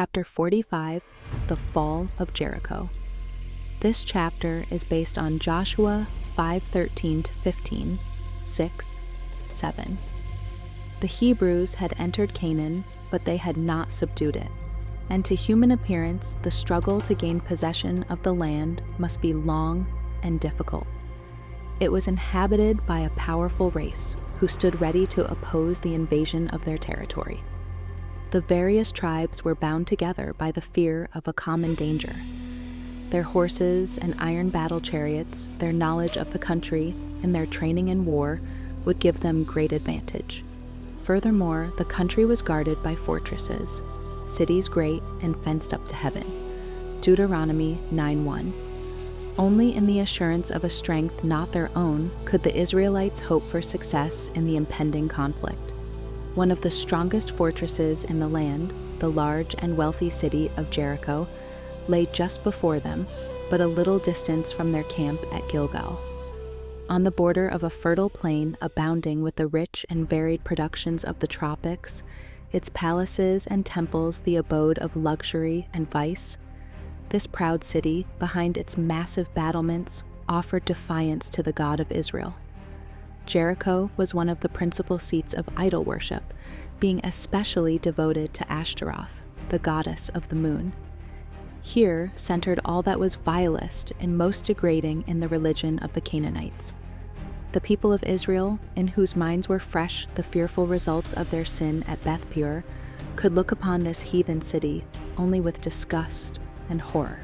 Chapter 45, The Fall of Jericho. This chapter is based on Joshua 5:13-15, 6, 7. The Hebrews had entered Canaan, but they had not subdued it, and to human appearance, the struggle to gain possession of the land must be long and difficult. It was inhabited by a powerful race who stood ready to oppose the invasion of their territory. The various tribes were bound together by the fear of a common danger. Their horses and iron battle chariots, their knowledge of the country, and their training in war would give them great advantage. Furthermore, the country was guarded by fortresses, cities great and fenced up to heaven. Deuteronomy 9:1. Only in the assurance of a strength not their own could the Israelites hope for success in the impending conflict. One of the strongest fortresses in the land, the large and wealthy city of Jericho, lay just before them, but a little distance from their camp at Gilgal. On the border of a fertile plain abounding with the rich and varied productions of the tropics, its palaces and temples the abode of luxury and vice, this proud city, behind its massive battlements, offered defiance to the God of Israel. Jericho was one of the principal seats of idol worship, being especially devoted to Ashtaroth, the goddess of the moon. Here centered all that was vilest and most degrading in the religion of the Canaanites. The people of Israel, in whose minds were fresh the fearful results of their sin at Beth-peor, could look upon this heathen city only with disgust and horror.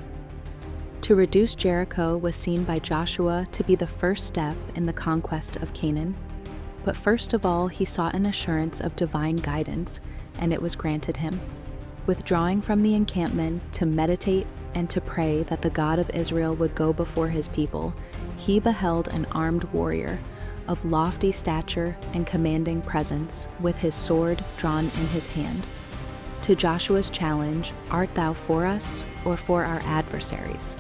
To reduce Jericho was seen by Joshua to be the first step in the conquest of Canaan, but first of all he sought an assurance of divine guidance, and it was granted him. Withdrawing from the encampment to meditate and to pray that the God of Israel would go before his people, he beheld an armed warrior of lofty stature and commanding presence, with his sword drawn in his hand. To Joshua's challenge, "Art thou for us or for our adversaries?"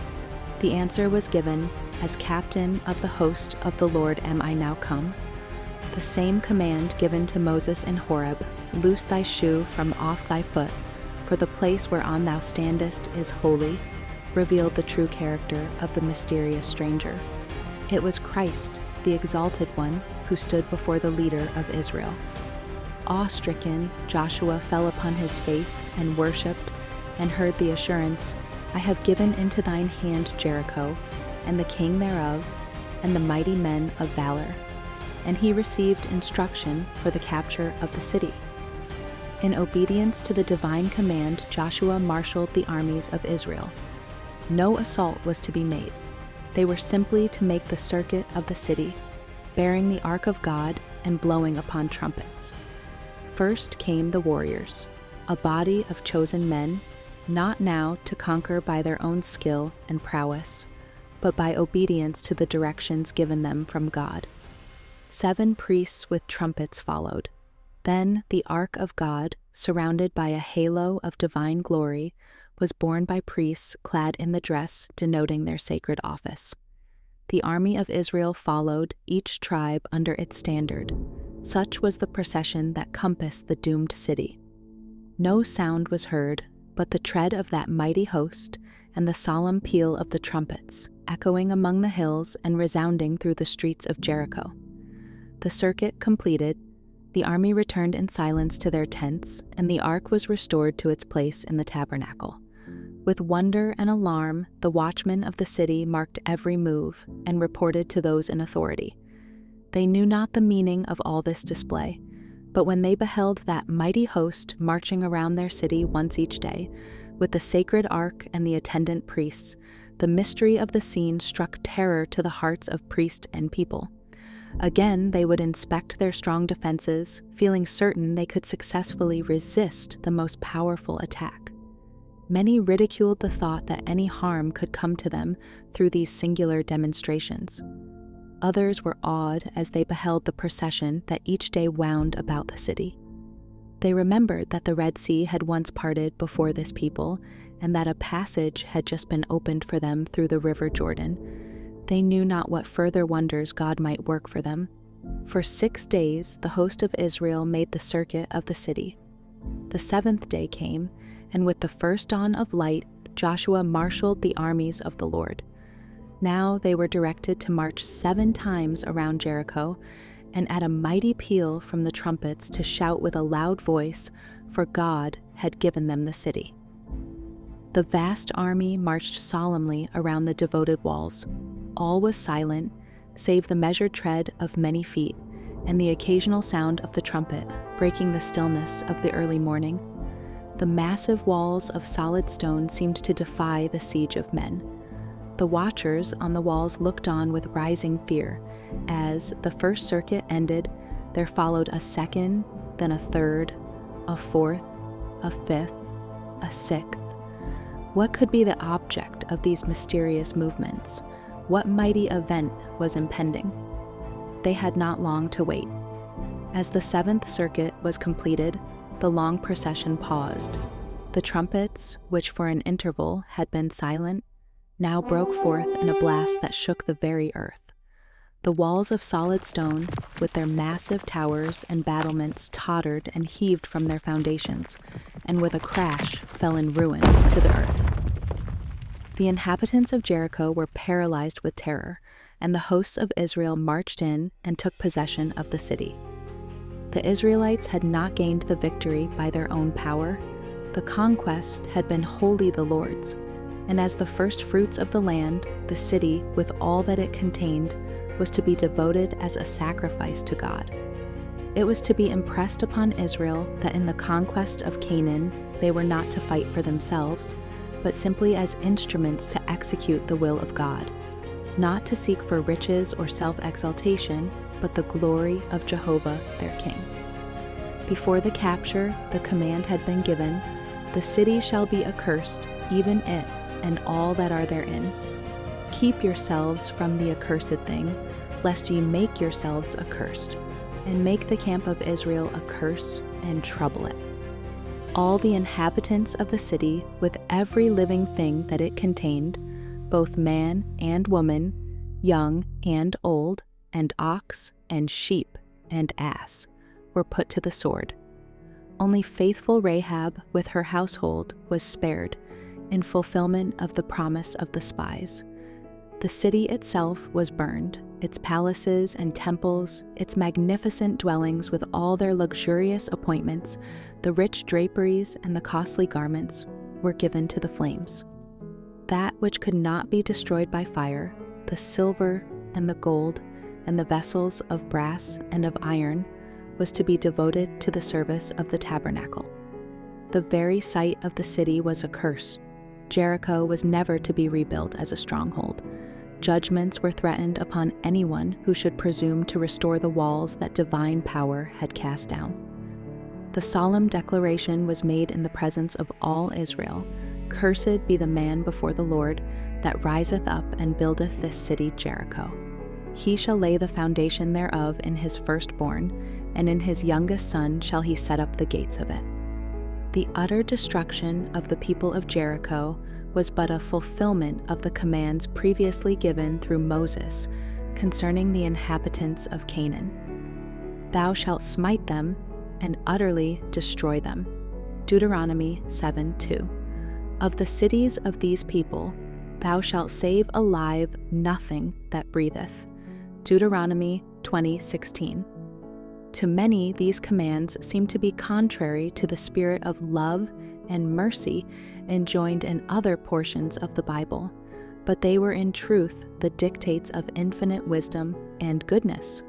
the answer was given, "As captain of the host of the Lord am I now come." The same command given to Moses in Horeb, "Loose thy shoe from off thy foot, for the place whereon thou standest is holy," revealed the true character of the mysterious stranger. It was Christ, the exalted one, who stood before the leader of Israel. Awe-stricken, Joshua fell upon his face and worshipped, and heard the assurance, "I have given into thine hand Jericho, and the king thereof, and the mighty men of valor." And he received instruction for the capture of the city. In obedience to the divine command, Joshua marshaled the armies of Israel. No assault was to be made. They were simply to make the circuit of the city, bearing the ark of God and blowing upon trumpets. First came the warriors, a body of chosen men, not now to conquer by their own skill and prowess, but by obedience to the directions given them from God. 7 priests with trumpets followed. Then the ark of God, surrounded by a halo of divine glory, was borne by priests clad in the dress denoting their sacred office. The army of Israel followed, each tribe under its standard. Such was the procession that compassed the doomed city. No sound was heard but the tread of that mighty host and the solemn peal of the trumpets, echoing among the hills and resounding through the streets of Jericho. The circuit completed, the army returned in silence to their tents, and the ark was restored to its place in the tabernacle. With wonder and alarm, the watchmen of the city marked every move and reported to those in authority. They knew not the meaning of all this display, but when they beheld that mighty host marching around their city once each day, with the sacred ark and the attendant priests, the mystery of the scene struck terror to the hearts of priest and people. Again, they would inspect their strong defenses, feeling certain they could successfully resist the most powerful attack. Many ridiculed the thought that any harm could come to them through these singular demonstrations. Others were awed as they beheld the procession that each day wound about the city. They remembered that the Red Sea had once parted before this people, and that a passage had just been opened for them through the river Jordan. They knew not what further wonders God might work for them. For 6 days the host of Israel made the circuit of the city. The 7th day came, and with the first dawn of light, Joshua marshaled the armies of the Lord. Now they were directed to march 7 times around Jericho, and at a mighty peal from the trumpets to shout with a loud voice, for God had given them the city. The vast army marched solemnly around the devoted walls. All was silent, save the measured tread of many feet, and the occasional sound of the trumpet, breaking the stillness of the early morning. The massive walls of solid stone seemed to defy the siege of men. The watchers on the walls looked on with rising fear. As the first circuit ended, there followed a second, then a third, a fourth, a fifth, a sixth. What could be the object of these mysterious movements? What mighty event was impending? They had not long to wait. As the 7th circuit was completed, the long procession paused. The trumpets, which for an interval had been silent, now broke forth in a blast that shook the very earth. The walls of solid stone, with their massive towers and battlements, tottered and heaved from their foundations, and with a crash fell in ruin to the earth. The inhabitants of Jericho were paralyzed with terror, and the hosts of Israel marched in and took possession of the city. The Israelites had not gained the victory by their own power. The conquest had been wholly the Lord's, and as the first fruits of the land, the city, with all that it contained, was to be devoted as a sacrifice to God. It was to be impressed upon Israel that in the conquest of Canaan, they were not to fight for themselves, but simply as instruments to execute the will of God, not to seek for riches or self-exaltation, but the glory of Jehovah their King. Before the capture, the command had been given, "The city shall be accursed, even it, and all that are therein. Keep yourselves from the accursed thing, lest ye make yourselves accursed, and make the camp of Israel a curse and trouble it." All the inhabitants of the city, with every living thing that it contained, both man and woman, young and old, and ox and sheep and ass, were put to the sword. Only faithful Rahab with her household was spared, in fulfillment of the promise of the spies. The city itself was burned, its palaces and temples, its magnificent dwellings with all their luxurious appointments, the rich draperies and the costly garments, were given to the flames. That which could not be destroyed by fire, the silver and the gold and the vessels of brass and of iron, was to be devoted to the service of the tabernacle. The very site of the city was a curse. Jericho was never to be rebuilt as a stronghold. Judgments were threatened upon anyone who should presume to restore the walls that divine power had cast down. The solemn declaration was made in the presence of all Israel, "Cursed be the man before the Lord that riseth up and buildeth this city Jericho. He shall lay the foundation thereof in his firstborn, and in his youngest son shall he set up the gates of it." The utter destruction of the people of Jericho was but a fulfillment of the commands previously given through Moses concerning the inhabitants of Canaan. "Thou shalt smite them and utterly destroy them." Deuteronomy 7:2. "Of the cities of these people, thou shalt save alive nothing that breatheth." Deuteronomy 20:16. To many, these commands seem to be contrary to the spirit of love and mercy enjoined in other portions of the Bible, but they were in truth the dictates of infinite wisdom and goodness.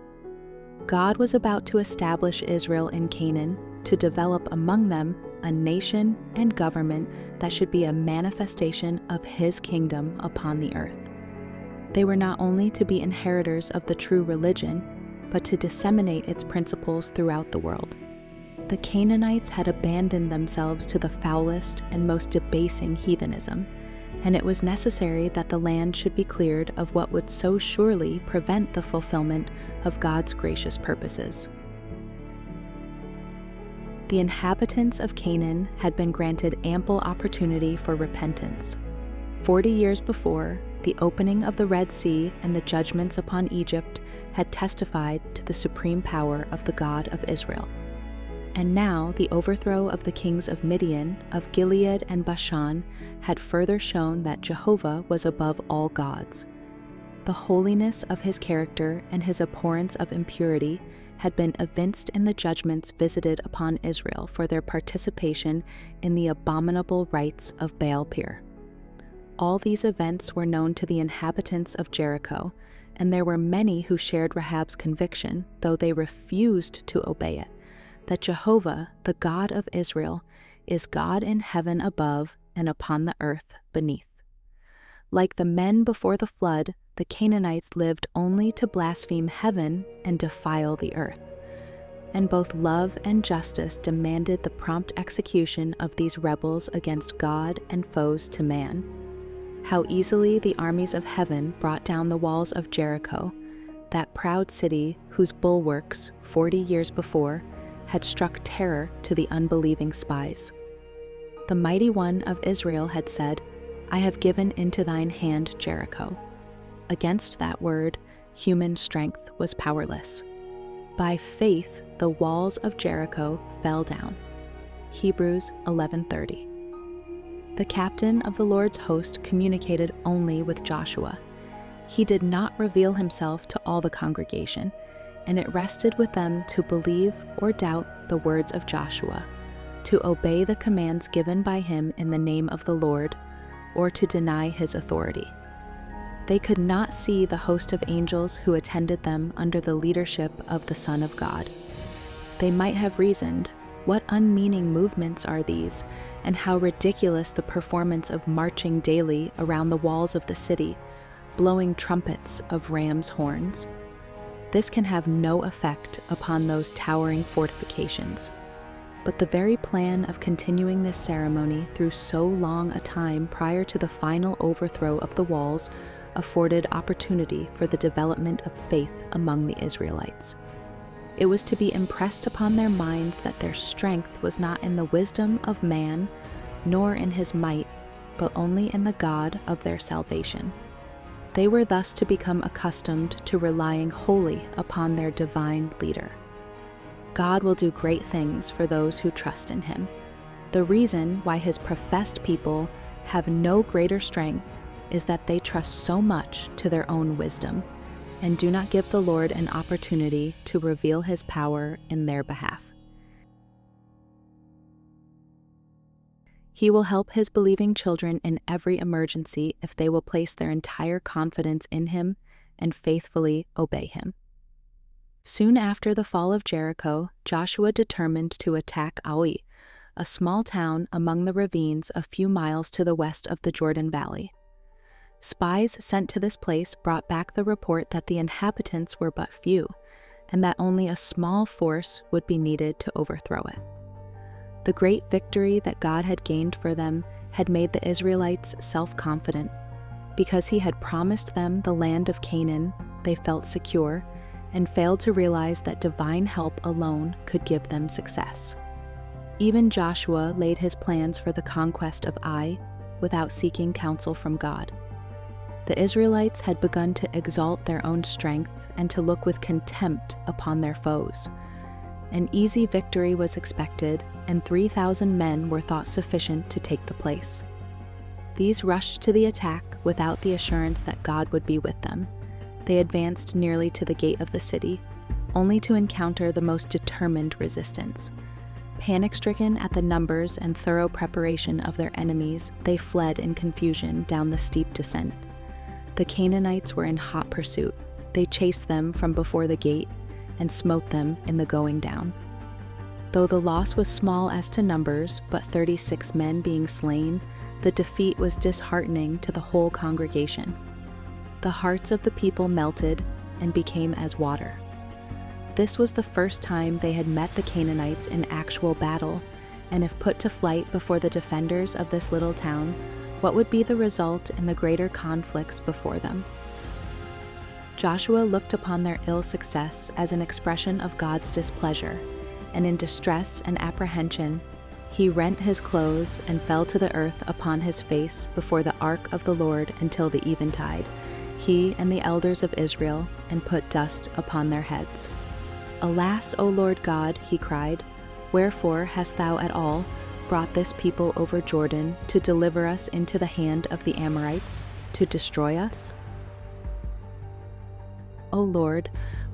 God was about to establish Israel in Canaan, to develop among them a nation and government that should be a manifestation of His kingdom upon the earth. They were not only to be inheritors of the true religion, but to disseminate its principles throughout the world. The Canaanites had abandoned themselves to the foulest and most debasing heathenism, and it was necessary that the land should be cleared of what would so surely prevent the fulfillment of God's gracious purposes. The inhabitants of Canaan had been granted ample opportunity for repentance. 40 years before, the opening of the Red Sea and the judgments upon Egypt had testified to the supreme power of the God of Israel. And now the overthrow of the kings of Midian, of Gilead and Bashan had further shown that Jehovah was above all gods. The holiness of his character and his abhorrence of impurity had been evinced in the judgments visited upon Israel for their participation in the abominable rites of Baal-peor. All these events were known to the inhabitants of Jericho, and there were many who shared Rahab's conviction, though they refused to obey it, that Jehovah, the God of Israel, is God in heaven above and upon the earth beneath. Like the men before the flood, the Canaanites lived only to blaspheme heaven and defile the earth. And both love and justice demanded the prompt execution of these rebels against God and foes to man. How easily the armies of heaven brought down the walls of Jericho, that proud city whose bulwarks, 40 years before, had struck terror to the unbelieving spies. The mighty one of Israel had said, "I have given into thine hand Jericho." Against that word, human strength was powerless. By faith, the walls of Jericho fell down. Hebrews 11:30. The captain of the Lord's host communicated only with Joshua. He did not reveal himself to all the congregation, and it rested with them to believe or doubt the words of Joshua, to obey the commands given by him in the name of the Lord, or to deny his authority. They could not see the host of angels who attended them under the leadership of the Son of God. They might have reasoned, what unmeaning movements are these, and how ridiculous the performance of marching daily around the walls of the city, blowing trumpets of ram's horns. This can have no effect upon those towering fortifications. But the very plan of continuing this ceremony through so long a time prior to the final overthrow of the walls afforded opportunity for the development of faith among the Israelites. It was to be impressed upon their minds that their strength was not in the wisdom of man, nor in his might, but only in the God of their salvation. They were thus to become accustomed to relying wholly upon their divine leader. God will do great things for those who trust in him. The reason why his professed people have no greater strength is that they trust so much to their own wisdom and do not give the Lord an opportunity to reveal his power in their behalf. He will help his believing children in every emergency if they will place their entire confidence in him and faithfully obey him. Soon after the fall of Jericho, Joshua determined to attack Ai, a small town among the ravines a few miles to the west of the Jordan Valley. Spies sent to this place brought back the report that the inhabitants were but few, and that only a small force would be needed to overthrow it. The great victory that God had gained for them had made the Israelites self-confident. Because he had promised them the land of Canaan, they felt secure and failed to realize that divine help alone could give them success. Even Joshua laid his plans for the conquest of Ai without seeking counsel from God. The Israelites had begun to exalt their own strength and to look with contempt upon their foes. An easy victory was expected, and 3,000 men were thought sufficient to take the place. These rushed to the attack without the assurance that God would be with them. They advanced nearly to the gate of the city, only to encounter the most determined resistance. Panic-stricken at the numbers and thorough preparation of their enemies, they fled in confusion down the steep descent. The Canaanites were in hot pursuit. They chased them from before the gate and smote them in the going down. Though the loss was small as to numbers, but 36 men being slain, the defeat was disheartening to the whole congregation. The hearts of the people melted and became as water. This was the first time they had met the Canaanites in actual battle, and if put to flight before the defenders of this little town, what would be the result in the greater conflicts before them? Joshua looked upon their ill success as an expression of God's displeasure, and in distress and apprehension, he rent his clothes and fell to the earth upon his face before the ark of the Lord until the eventide, he and the elders of Israel, and put dust upon their heads. "Alas, O Lord God," he cried, Wherefore hast thou at all brought this people over Jordan to deliver us into the hand of the Amorites, to destroy us? O Lord,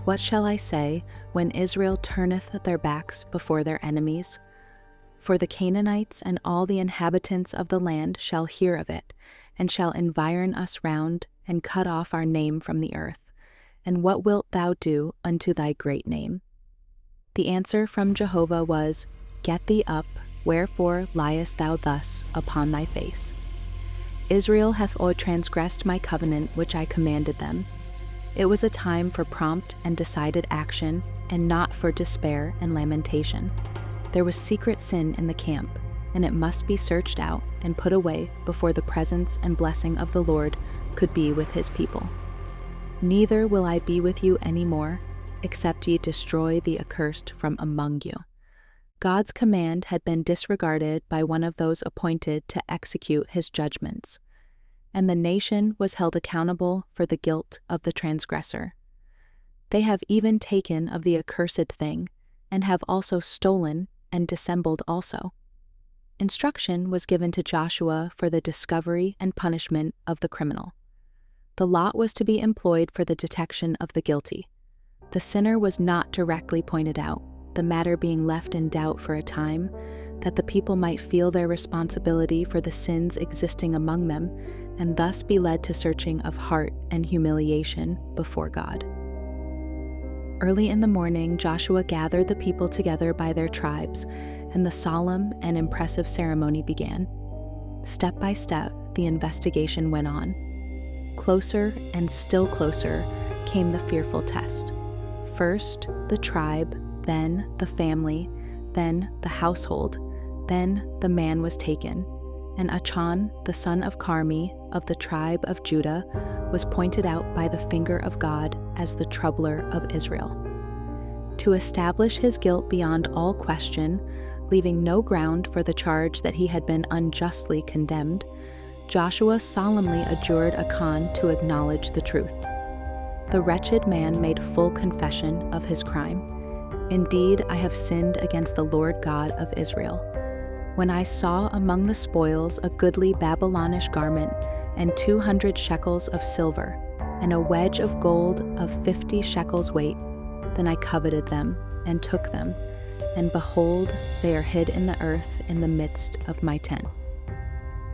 what shall I say when Israel turneth their backs before their enemies? For the Canaanites and all the inhabitants of the land shall hear of it, and shall environ us round, and cut off our name from the earth. And what wilt thou do unto thy great name? The answer from Jehovah was, Get thee up, wherefore liest thou thus upon thy face? Israel hath transgressed my covenant which I commanded them. It was a time for prompt and decided action, and not for despair and lamentation. There was secret sin in the camp, and it must be searched out and put away before the presence and blessing of the Lord could be with his people. Neither will I be with you any more, except ye destroy the accursed from among you. God's command had been disregarded by one of those appointed to execute his judgments, and the nation was held accountable for the guilt of the transgressor. They have even taken of the accursed thing, and have also stolen and dissembled also. Instruction was given to Joshua for the discovery and punishment of the criminal. The lot was to be employed for the detection of the guilty. The sinner was not directly pointed out, the matter being left in doubt for a time, that the people might feel their responsibility for the sins existing among them, and thus be led to searching of heart and humiliation before God. Early in the morning, Joshua gathered the people together by their tribes, and the solemn and impressive ceremony began. Step by step, the investigation went on. Closer and still closer came the fearful test. First, the tribe, then the family, then the household, then the man was taken, and Achan, the son of Carmi, of the tribe of Judah, was pointed out by the finger of God as the troubler of Israel. To establish his guilt beyond all question, leaving no ground for the charge that he had been unjustly condemned, Joshua solemnly adjured Achan to acknowledge the truth. The wretched man made full confession of his crime. Indeed, I have sinned against the Lord God of Israel. When I saw among the spoils a goodly Babylonish garment, and 200 shekels of silver, and a wedge of gold of 50 shekels weight, then I coveted them, and took them, and behold, they are hid in the earth in the midst of my tent.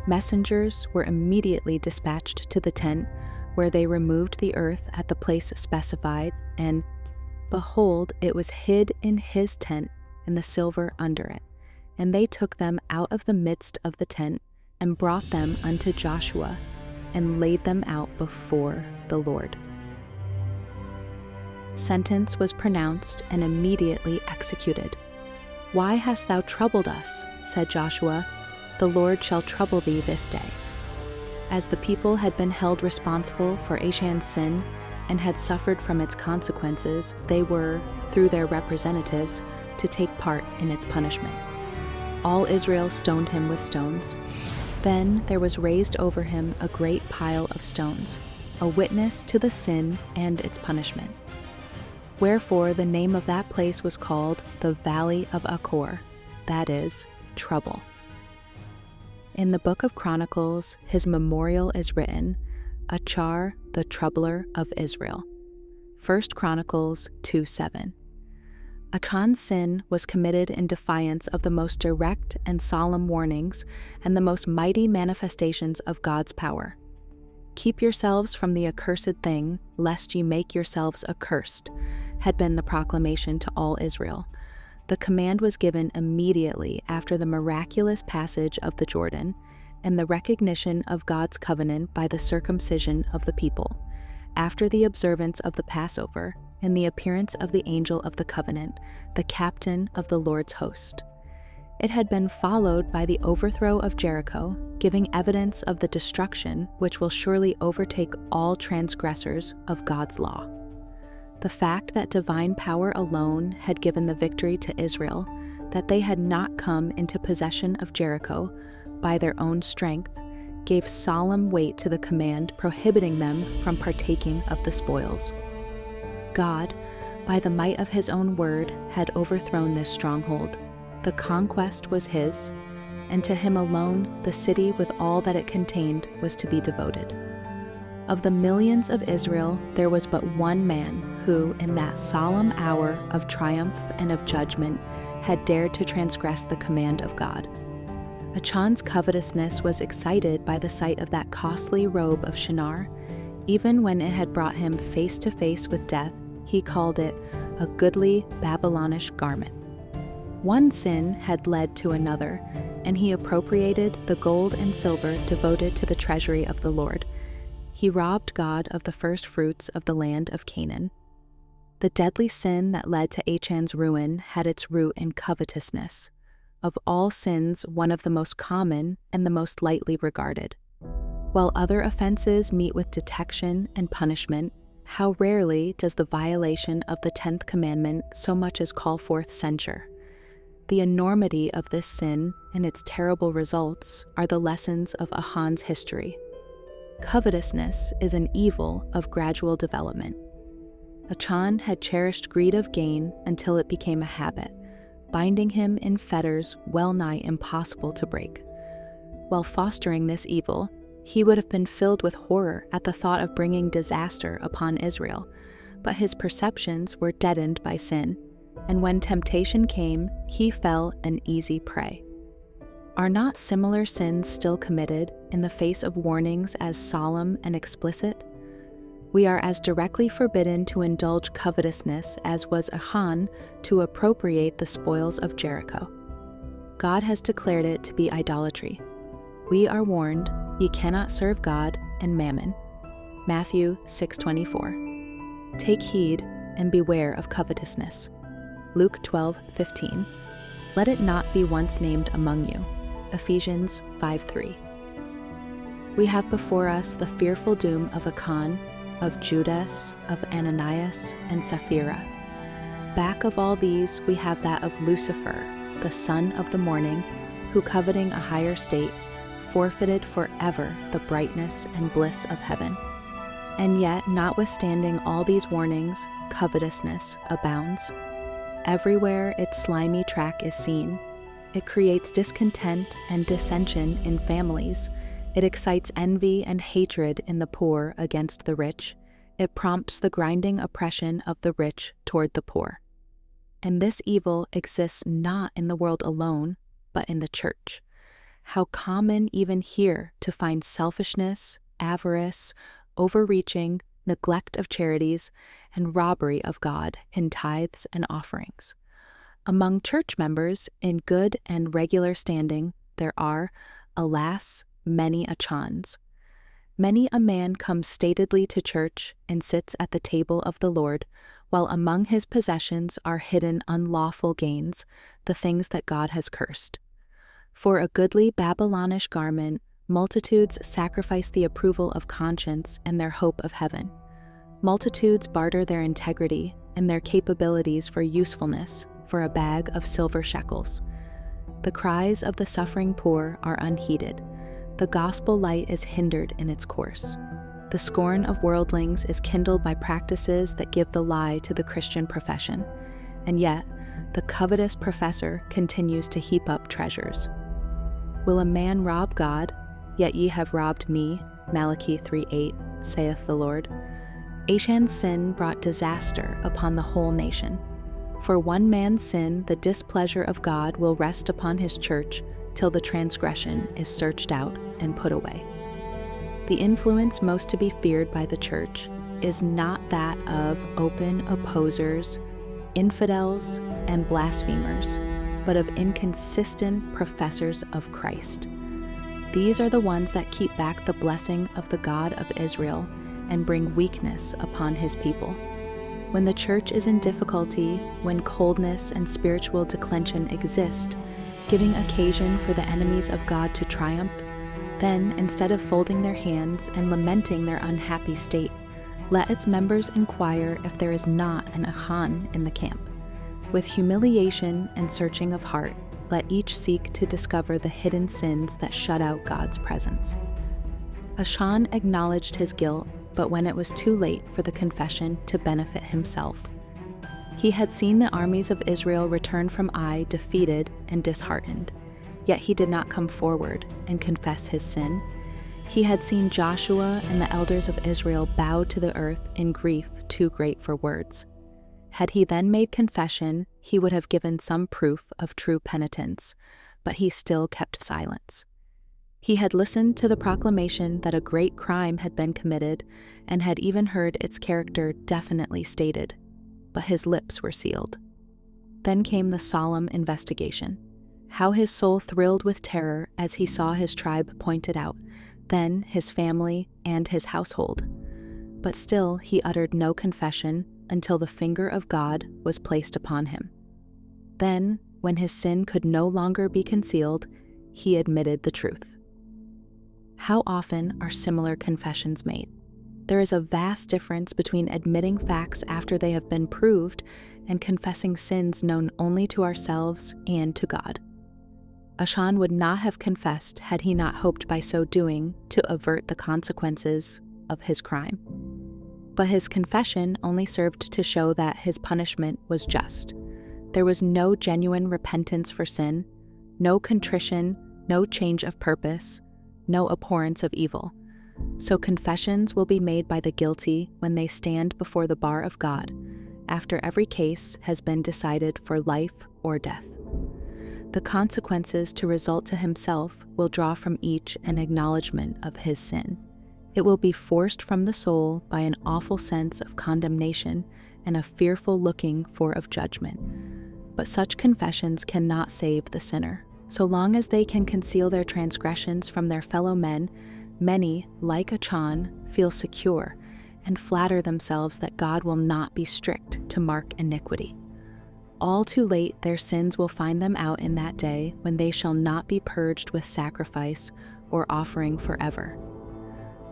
Messengers were immediately dispatched to the tent, where they removed the earth at the place specified, and behold, it was hid in his tent, and the silver under it. And they took them out of the midst of the tent, and brought them unto Joshua, and laid them out before the Lord. Sentence was pronounced and immediately executed. Why hast thou troubled us? Said Joshua. The Lord shall trouble thee this day. As the people had been held responsible for Achan's sin, and had suffered from its consequences, they were, through their representatives, to take part in its punishment. All Israel stoned him with stones. Then there was raised over him a great pile of stones, a witness to the sin and its punishment. Wherefore the name of that place was called the Valley of Achor, that is, trouble. In the book of Chronicles, his memorial is written, Achar, the troubler of Israel. 1 Chronicles 2:7. Achan's sin was committed in defiance of the most direct and solemn warnings and the most mighty manifestations of God's power. Keep yourselves from the accursed thing, lest ye make yourselves accursed, had been the proclamation to all Israel. The command was given immediately after the miraculous passage of the Jordan and the recognition of God's covenant by the circumcision of the people, after the observance of the Passover and the appearance of the angel of the covenant, the captain of the Lord's host. It had been followed by the overthrow of Jericho, giving evidence of the destruction which will surely overtake all transgressors of God's law. The fact that divine power alone had given the victory to Israel, that they had not come into possession of Jericho by their own strength, gave solemn weight to the command prohibiting them from partaking of the spoils. God, by the might of his own word, had overthrown this stronghold. The conquest was his, and to him alone the city with all that it contained was to be devoted. Of the millions of Israel, there was but one man who, in that solemn hour of triumph and of judgment, had dared to transgress the command of God. Achan's covetousness was excited by the sight of that costly robe of Shinar. Even when it had brought him face to face with death, he called it a goodly Babylonish garment. One sin had led to another, and he appropriated the gold and silver devoted to the treasury of the Lord. He robbed God of the first fruits of the land of Canaan. The deadly sin that led to Achan's ruin had its root in covetousness. Of all sins, one of the most common and the most lightly regarded. While other offenses meet with detection and punishment, how rarely does the violation of the 10th commandment so much as call forth censure? The enormity of this sin and its terrible results are the lessons of Achan's history. Covetousness is an evil of gradual development. Achan had cherished greed of gain until it became a habit, binding him in fetters well nigh impossible to break. While fostering this evil, he would have been filled with horror at the thought of bringing disaster upon Israel, but his perceptions were deadened by sin, and when temptation came, he fell an easy prey. Are not similar sins still committed in the face of warnings as solemn and explicit? We are as directly forbidden to indulge covetousness as was Achan to appropriate the spoils of Jericho. God has declared it to be idolatry. We are warned, ye cannot serve God and mammon. Matthew 6:24. Take heed and beware of covetousness. Luke 12:15. Let it not be once named among you. Ephesians 5:3. We have before us the fearful doom of Achan, of Judas, of Ananias, and Sapphira. Back of all these we have that of Lucifer, the son of the morning, who coveting a higher state, forfeited forever the brightness and bliss of heaven. And yet, notwithstanding all these warnings, covetousness abounds. Everywhere its slimy track is seen. It creates discontent and dissension in families. It excites envy and hatred in the poor against the rich. It prompts the grinding oppression of the rich toward the poor. And this evil exists not in the world alone, but in the church. How common even here to find selfishness, avarice, overreaching, neglect of charities, and robbery of God in tithes and offerings. Among church members in good and regular standing, there are, alas, many Achans. Many a man comes statedly to church and sits at the table of the Lord, while among his possessions are hidden unlawful gains, the things that God has cursed. For a goodly Babylonish garment, multitudes sacrifice the approval of conscience and their hope of heaven. Multitudes barter their integrity and their capabilities for usefulness for a bag of silver shekels. The cries of the suffering poor are unheeded. The gospel light is hindered in its course. The scorn of worldlings is kindled by practices that give the lie to the Christian profession. And yet, the covetous professor continues to heap up treasures. Will a man rob God? Yet ye have robbed me, Malachi 3:8, saith the Lord. Achan's sin brought disaster upon the whole nation. For one man's sin, the displeasure of God will rest upon his church till the transgression is searched out and put away. The influence most to be feared by the church is not that of open opposers, infidels, and blasphemers, but of inconsistent professors of Christ. These are the ones that keep back the blessing of the God of Israel and bring weakness upon his people. When the church is in difficulty, when coldness and spiritual declension exist, giving occasion for the enemies of God to triumph, then, instead of folding their hands and lamenting their unhappy state, let its members inquire if there is not an Achan in the camp. With humiliation and searching of heart, let each seek to discover the hidden sins that shut out God's presence. Achan acknowledged his guilt, but when it was too late for the confession to benefit himself, He had seen the armies of Israel return from Ai defeated and disheartened, yet he did not come forward and confess his sin. He had seen Joshua and the elders of Israel bow to the earth in grief too great for words. Had he then made confession, he would have given some proof of true penitence, but he still kept silence. He had listened to the proclamation that a great crime had been committed and had even heard its character definitely stated, but his lips were sealed. Then came the solemn investigation. How his soul thrilled with terror as he saw his tribe pointed out, then his family and his household. But still he uttered no confession until the finger of God was placed upon him. Then, when his sin could no longer be concealed, he admitted the truth. How often are similar confessions made? There is a vast difference between admitting facts after they have been proved and confessing sins known only to ourselves and to God. Achan would not have confessed had he not hoped by so doing to avert the consequences of his crime. But his confession only served to show that his punishment was just. There was no genuine repentance for sin, no contrition, no change of purpose, no abhorrence of evil. So confessions will be made by the guilty when they stand before the bar of God, after every case has been decided for life or death. The consequences to result to himself will draw from each an acknowledgement of his sin. It will be forced from the soul by an awful sense of condemnation and a fearful looking for of judgment. But such confessions cannot save the sinner. So long as they can conceal their transgressions from their fellow men, many, like Achan, feel secure and flatter themselves that God will not be strict to mark iniquity. All too late their sins will find them out in that day when they shall not be purged with sacrifice or offering forever.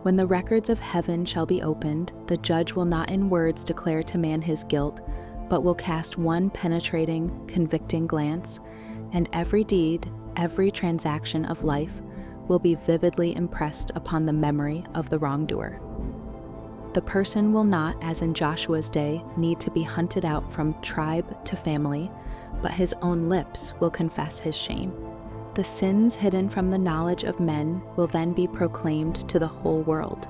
When the records of heaven shall be opened, the judge will not in words declare to man his guilt, but will cast one penetrating, convicting glance, and every deed, every transaction of life will be vividly impressed upon the memory of the wrongdoer. The person will not, as in Joshua's day, need to be hunted out from tribe to family, but his own lips will confess his shame. The sins hidden from the knowledge of men will then be proclaimed to the whole world,